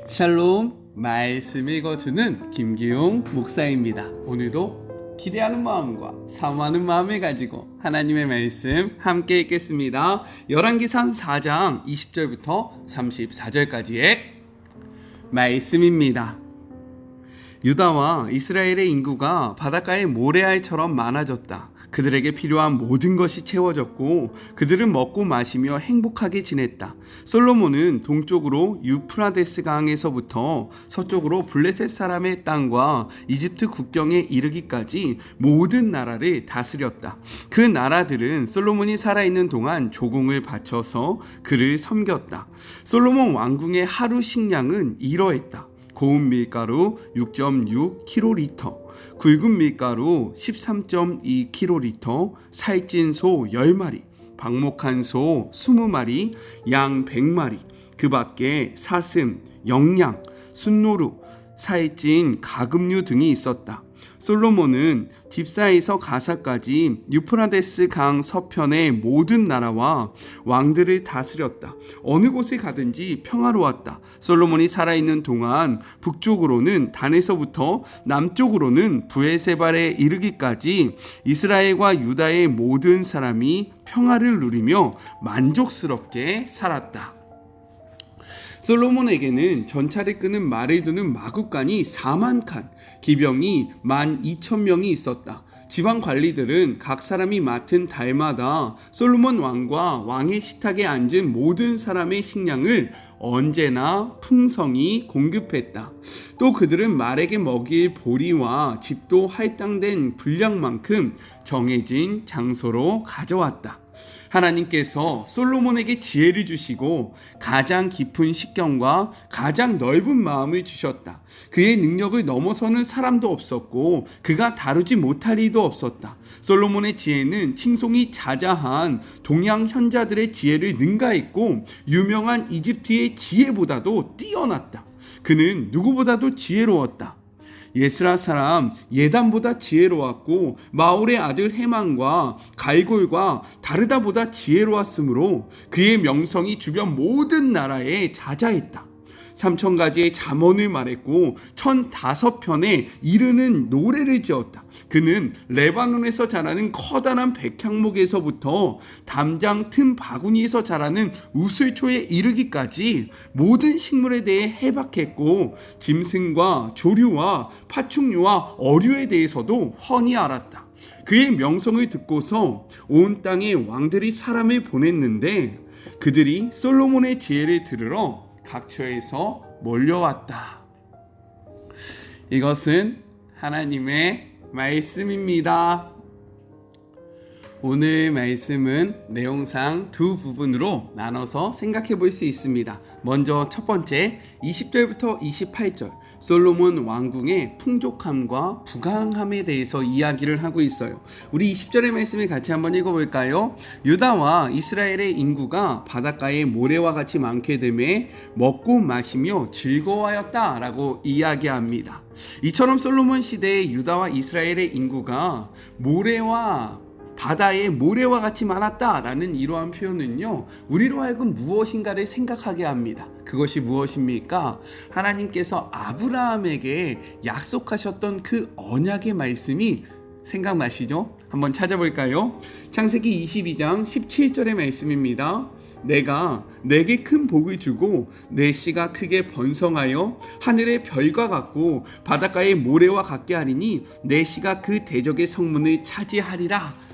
샬롬, 말씀 읽어주는 김기용 목사입니다. 오늘도 기대하는 마음과 사모하는 마음을 가지고 하나님의 말씀 함께 읽겠습니다. 열왕기상 4장 20절부터 34절까지의 말씀입니다. 유다와 이스라엘의 인구가 바닷가의 모래알처럼 많아졌다. 그들에게 필요한 모든 것이 채워졌고 그들은 먹고 마시며 행복하게 지냈다. 솔로몬은 동쪽으로 유프라데스 강에서부터 서쪽으로 블레셋 사람의 땅과 이집트 국경에 이르기까지 모든 나라를 다스렸다. 그 나라들은 솔로몬이 살아있는 동안 조공을 바쳐서 그를 섬겼다. 솔로몬 왕궁의 하루 식량은 이러했다. 고운 밀가루 6.6kg, 굵은 밀가루 13.2kg, 살찐 소 10마리, 방목한 소 20마리, 양 100마리, 그 밖에 사슴, 영양, 순노루, 살찐 가금류 등이 있었다. 솔로몬은 딥사에서 가사까지 유프라데스 강 서편의 모든 나라와 왕들을 다스렸다. 어느 곳에 가든지 평화로웠다. 솔로몬이 살아있는 동안 북쪽으로는 단에서부터 남쪽으로는 브에세발에 이르기까지 이스라엘과 유다의 모든 사람이 평화를 누리며 만족스럽게 살았다. 솔로몬에게는 전차를 끄는 말을 두는 마구간이 4만 칸, 기병이 12,000명이 있었다. 지방 관리들은 각 사람이 맡은 달마다 솔로몬 왕과 왕의 식탁에 앉은 모든 사람의 식량을 언제나 풍성히 공급했다. 또 그들은 말에게 먹일 보리와 집도 할당된 분량만큼 정해진 장소로 가져왔다. 하나님께서 솔로몬에게 지혜를 주시고 가장 깊은 식견과 가장 넓은 마음을 주셨다. 그의 능력을 넘어서는 사람도 없었고 그가 다루지 못할 이도 없었다. 솔로몬의 지혜는 칭송이 자자한 동양 현자들의 지혜를 능가했고 유명한 이집트의 지혜보다도 뛰어났다. 그는 누구보다도 지혜로웠다. 예스라 사람 예단보다 지혜로웠고 마올의 아들 헤만과 갈골과 다르다보다 지혜로웠으므로 그의 명성이 주변 모든 나라에 자자했다. 3,000가지의 잠언을 말했고 1,005편에 이르는 노래를 지었다. 그는 레바논에서 자라는 커다란 백향목에서부터 담장 틈 바구니에서 자라는 우슬초에 이르기까지 모든 식물에 대해 해박했고 짐승과 조류와 파충류와 어류에 대해서도 훤히 알았다. 그의 명성을 듣고서 온 땅에 왕들이 사람을 보냈는데 그들이 솔로몬의 지혜를 들으러 각처에서 몰려왔다. 이것은 하나님의 말씀입니다. 오늘 말씀은 내용상 두 부분으로 나눠서 생각해 볼 수 있습니다. 먼저 첫 번째 20절부터 28절 솔로몬 왕궁의 풍족함과 부강함에 대해서 이야기를 하고 있어요. 우리 20절의 말씀을 같이 한번 읽어볼까요? 유다와 이스라엘의 인구가 바닷가의 모래와 같이 많게 되매 먹고 마시며 즐거워하였다 라고 이야기합니다. 이처럼 솔로몬 시대의 유다와 이스라엘의 인구가 모래와 바다의 모래와 같이 많았다라는 이러한 표현은요, 우리로 하여금 무엇인가를 생각하게 합니다. 그것이 무엇입니까? 하나님께서 아브라함에게 약속하셨던 그 언약의 말씀이 생각나시죠? 한번 찾아볼까요? 창세기 22장 17절의 말씀입니다. 내가 내게 큰 복을 주고 내 씨가 크게 번성하여 하늘의 별과 같고 바닷가의 모래와 같게 하리니 내 씨가 그 대적의 성문을 차지하리라.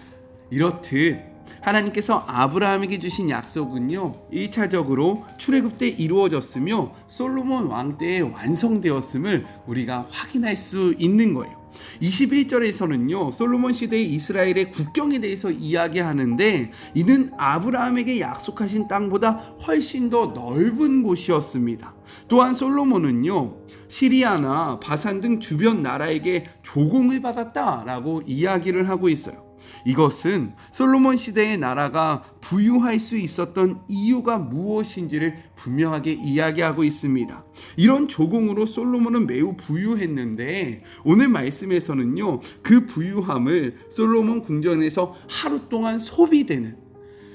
이렇듯 하나님께서 아브라함에게 주신 약속은요 1차적으로 출애굽 때 이루어졌으며 솔로몬 왕 때에 완성되었음을 우리가 확인할 수 있는 거예요. 21절에서는요 솔로몬 시대의 이스라엘의 국경에 대해서 이야기하는데 이는 아브라함에게 약속하신 땅보다 훨씬 더 넓은 곳이었습니다. 또한 솔로몬은요 시리아나 바산 등 주변 나라에게 조공을 받았다라고 이야기를 하고 있어요. 이것은 솔로몬 시대의 나라가 부유할 수 있었던 이유가 무엇인지를 분명하게 이야기하고 있습니다. 이런 조공으로 솔로몬은 매우 부유했는데 오늘 말씀에서는요 그 부유함을 솔로몬 궁전에서 하루 동안 소비되는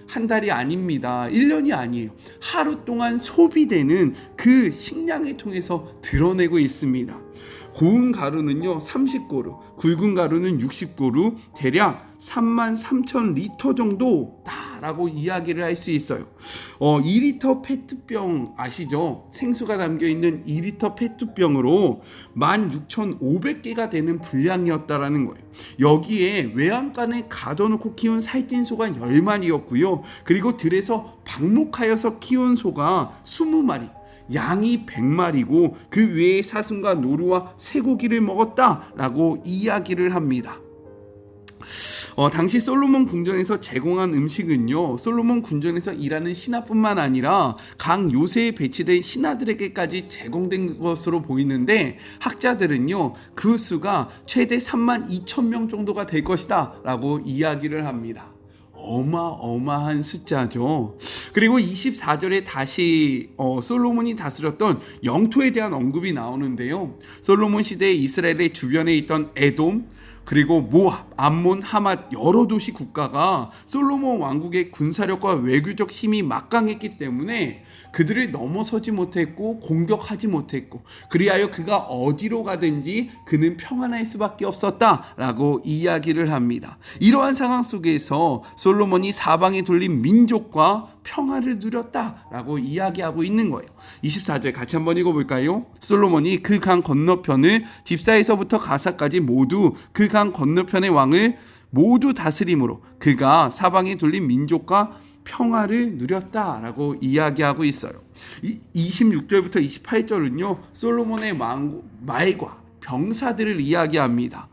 한 달이 아닙니다. 1년이 아니에요. 하루 동안 소비되는 그 식량을 통해서 드러내고 있습니다. 고운 가루는요 30고루, 굵은 가루는 60고루, 대략 33,000리터 정도다라고 이야기를 할 수 있어요. 2리터 페트병 아시죠? 생수가 담겨있는 2리터 페트병으로 16,500개가 되는 분량이었다라는 거예요. 여기에 외양간에 가둬놓고 키운 살찐 소가 10마리였고요. 그리고 들에서 방목하여서 키운 소가 20마리, 양이 100마리고 그 외에 사슴과 노루와 쇠고기를 먹었다라고 이야기를 합니다. 당시 솔로몬 궁전에서 제공한 음식은요, 솔로몬 궁전에서 일하는 신하뿐만 아니라 각 요새에 배치된 신하들에게까지 제공된 것으로 보이는데, 학자들은요 그 수가 최대 32,000명 정도가 될 것이다 라고 이야기를 합니다. 어마어마한 숫자죠. 그리고 24절에 다시 솔로몬이 다스렸던 영토에 대한 언급이 나오는데요. 솔로몬 시대에 이스라엘의 주변에 있던 에돔, 그리고 모압, 암몬, 하맛 여러 도시 국가가 솔로몬 왕국의 군사력과 외교적 힘이 막강했기 때문에 그들을 넘어서지 못했고 공격하지 못했고, 그리하여 그가 어디로 가든지 그는 평안할 수밖에 없었다라고 이야기를 합니다. 이러한 상황 속에서 솔로몬이 사방에 둘린 민족과 평화를 누렸다라고 이야기하고 있는 거예요. 24절 같이 한번 읽어볼까요? 솔로몬이 그 강 건너편을 딥사에서부터 가사까지 모두 그 강 건너편의 왕을 모두 다스림으로 그가 사방에 둘린 민족과 평화를 누렸다라고 이야기하고 있어요. 26절부터 28절은요 솔로몬의 말과 병사들을 이야기합니다.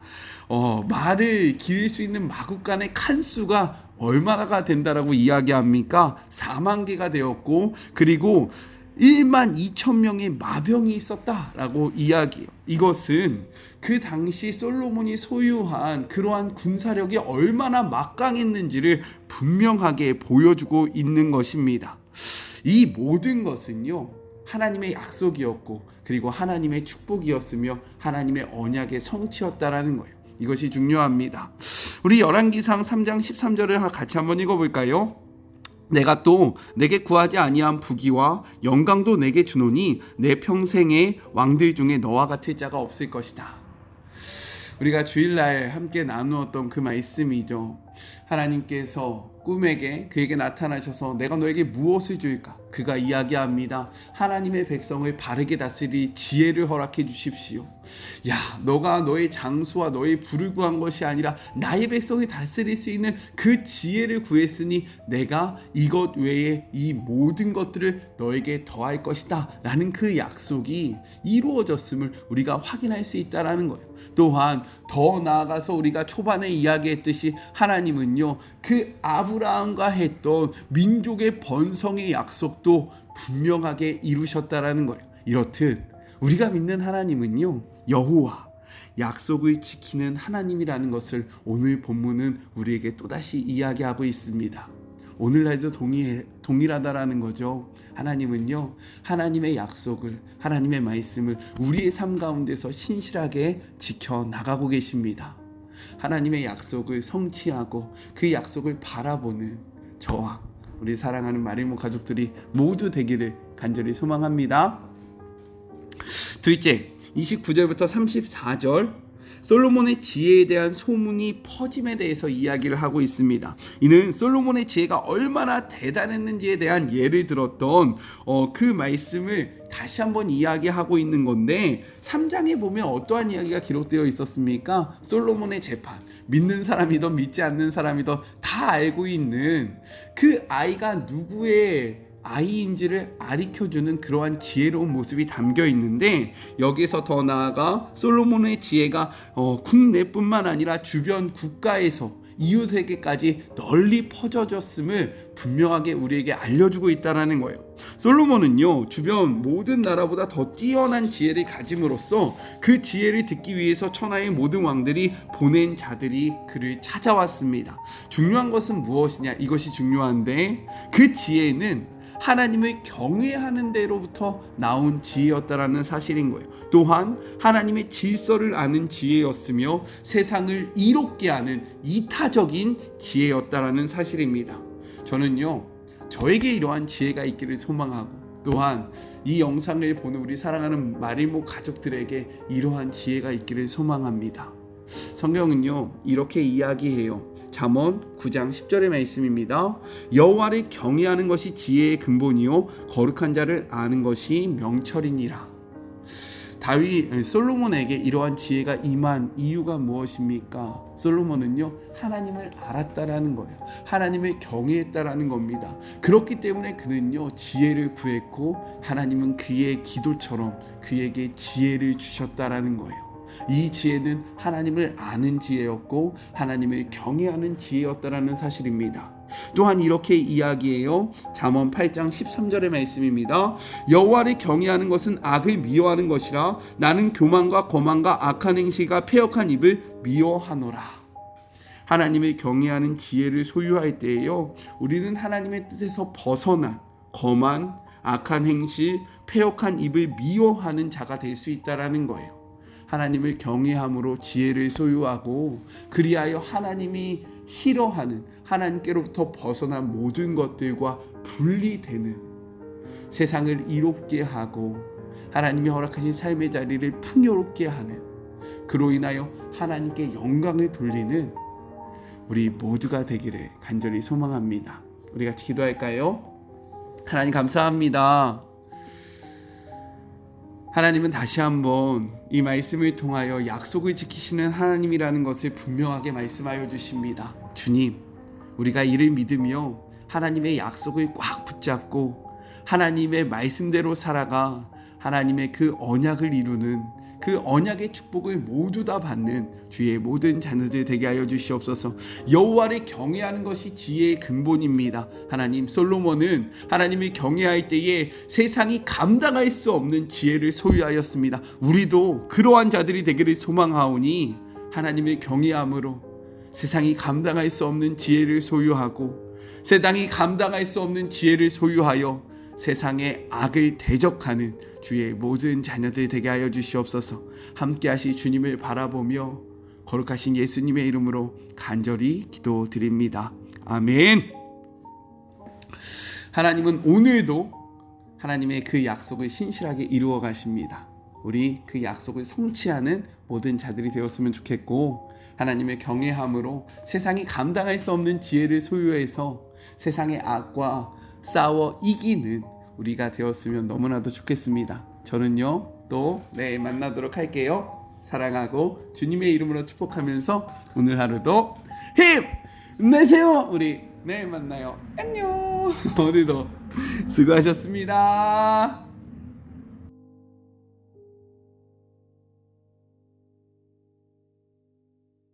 말을 기를 수 있는 마구간의 칸수가 얼마나 된다라고 이야기합니까? 4만 개가 되었고, 그리고 12,000명의 마병이 있었다라고 이야기해요. 이것은 그 당시 솔로몬이 소유한 그러한 군사력이 얼마나 막강했는지를 분명하게 보여주고 있는 것입니다. 이 모든 것은요 하나님의 약속이었고, 그리고 하나님의 축복이었으며 하나님의 언약의 성취였다라는 거예요. 이것이 중요합니다. 우리 열왕기상 3장 13절을 같이 한번 읽어볼까요? 내가 또 내게 구하지 아니한 부귀와 영광도 내게 주노니 내 평생의 왕들 중에 너와 같을 자가 없을 것이다. 우리가 주일날 함께 나누었던 그 말씀이죠. 하나님께서 꿈에게 그에게 나타나셔서 내가 너에게 무엇을 줄까? 그가 이야기합니다. 하나님의 백성을 바르게 다스릴 지혜를 허락해 주십시오. 야, 너가 너의 장수와 너의 부를 구한 것이 아니라 나의 백성을 다스릴 수 있는 그 지혜를 구했으니 내가 이것 외에 이 모든 것들을 너에게 더할 것이다 라는 그 약속이 이루어졌음을 우리가 확인할 수 있다는 거예요. 또한 더 나아가서 우리가 초반에 이야기했듯이 하나님은요 그 아브라함과 했던 민족의 번성의 약속도 분명하게 이루셨다라는 거예요. 이렇듯 우리가 믿는 하나님은요 여호와, 약속을 지키는 하나님이라는 것을 오늘 본문은 우리에게 또다시 이야기하고 있습니다. 오늘날도 동일하다라는 거죠. 하나님은요 하나님의 약속을, 하나님의 말씀을 우리의 삶 가운데서 신실하게 지켜나가고 계십니다. 하나님의 약속을 성취하고 그 약속을 바라보는 저와 우리 사랑하는 마리모 가족들이 모두 되기를 간절히 소망합니다. 둘째, 29절부터 34절 솔로몬의 지혜에 대한 소문이 퍼짐에 대해서 이야기를 하고 있습니다. 이는 솔로몬의 지혜가 얼마나 대단했는지에 대한 예를 들었던 그 말씀을 다시 한번 이야기하고 있는 건데, 3장에 보면 어떠한 이야기가 기록되어 있었습니까? 솔로몬의 재판, 믿는 사람이든 믿지 않는 사람이든 다 알고 있는 그 아이가 누구의 아이인지를 가르쳐주는 그러한 지혜로운 모습이 담겨 있는데, 여기서 더 나아가 솔로몬의 지혜가 국내뿐만 아니라 주변 국가에서 이웃에게까지 널리 퍼져졌음을 분명하게 우리에게 알려주고 있다는 거예요. 솔로몬은요 주변 모든 나라보다 더 뛰어난 지혜를 가짐으로써 그 지혜를 듣기 위해서 천하의 모든 왕들이 보낸 자들이 그를 찾아왔습니다. 중요한 것은 무엇이냐? 이것이 중요한데, 그 지혜는 하나님을 경외하는 데로부터 나온 지혜였다라는 사실인 거예요. 또한 하나님의 질서를 아는 지혜였으며 세상을 이롭게 하는 이타적인 지혜였다라는 사실입니다. 저는요 저에게 이러한 지혜가 있기를 소망하고 또한 이 영상을 보는 우리 사랑하는 마리모 가족들에게 이러한 지혜가 있기를 소망합니다. 성경은요 이렇게 이야기해요. 잠언 9장 10절의 말씀입니다. 여호와를 경외하는 것이 지혜의 근본이요 거룩한 자를 아는 것이 명철이니라. 솔로몬에게 이러한 지혜가 임한 이유가 무엇입니까? 솔로몬은요 하나님을 알았다라는 거예요. 하나님을 경외했다라는 겁니다. 그렇기 때문에 그는요 지혜를 구했고 하나님은 그의 기도처럼 그에게 지혜를 주셨다라는 거예요. 이 지혜는 하나님을 아는 지혜였고 하나님을 경외하는 지혜였다라는 사실입니다. 또한 이렇게 이야기해요. 잠언 8장 13절의 말씀입니다. 여호와를 경외하는 것은 악을 미워하는 것이라 나는 교만과 거만과 악한 행실과 패역한 입을 미워하노라. 하나님을 경외하는 지혜를 소유할 때에요 우리는 하나님의 뜻에서 벗어난 거만, 악한 행실, 패역한 입을 미워하는 자가 될 수 있다라는 거예요. 하나님을 경외함으로 지혜를 소유하고 그리하여 하나님이 싫어하는 하나님께로부터 벗어난 모든 것들과 분리되는 세상을 이롭게 하고 하나님이 허락하신 삶의 자리를 풍요롭게 하는 그로 인하여 하나님께 영광을 돌리는 우리 모두가 되기를 간절히 소망합니다. 우리 같이 기도할까요? 하나님 감사합니다. 하나님은 다시 한번 이 말씀을 통하여 약속을 지키시는 하나님이라는 것을 분명하게 말씀하여 주십니다. 주님, 우리가 이를 믿으며 하나님의 약속을 꽉 붙잡고 하나님의 말씀대로 살아가 하나님의 그 언약을 이루는 그 언약의 축복을 모두 다 받는 주의 모든 자녀들 되게 하여 주시옵소서. 여호와를 경외하는 것이 지혜의 근본입니다. 하나님, 솔로몬은 하나님을 경외할 때에 세상이 감당할 수 없는 지혜를 소유하였습니다. 우리도 그러한 자들이 되기를 소망하오니 하나님을 경외함으로 세상이 감당할 수 없는 지혜를 소유하고 세상이 감당할 수 없는 지혜를 소유하여 세상의 악을 대적하는 주의 모든 자녀들 되게 하여 주시옵소서. 함께 하실 주님을 바라보며 거룩하신 예수님의 이름으로 간절히 기도드립니다. 아멘. 하나님은 오늘도 하나님의 그 약속을 신실하게 이루어 가십니다. 우리 그 약속을 성취하는 모든 자들이 되었으면 좋겠고 하나님의 경외함으로 세상이 감당할 수 없는 지혜를 소유해서 세상의 악과 싸워 이기는 우리가 되었으면 너무나도 좋겠습니다. 저는요 또 내일 만나도록 할게요. 사랑하고 주님의 이름으로 축복하면서 오늘 하루도 힘내세요. 우리 내일 만나요. 안녕. 오늘도 수고하셨습니다.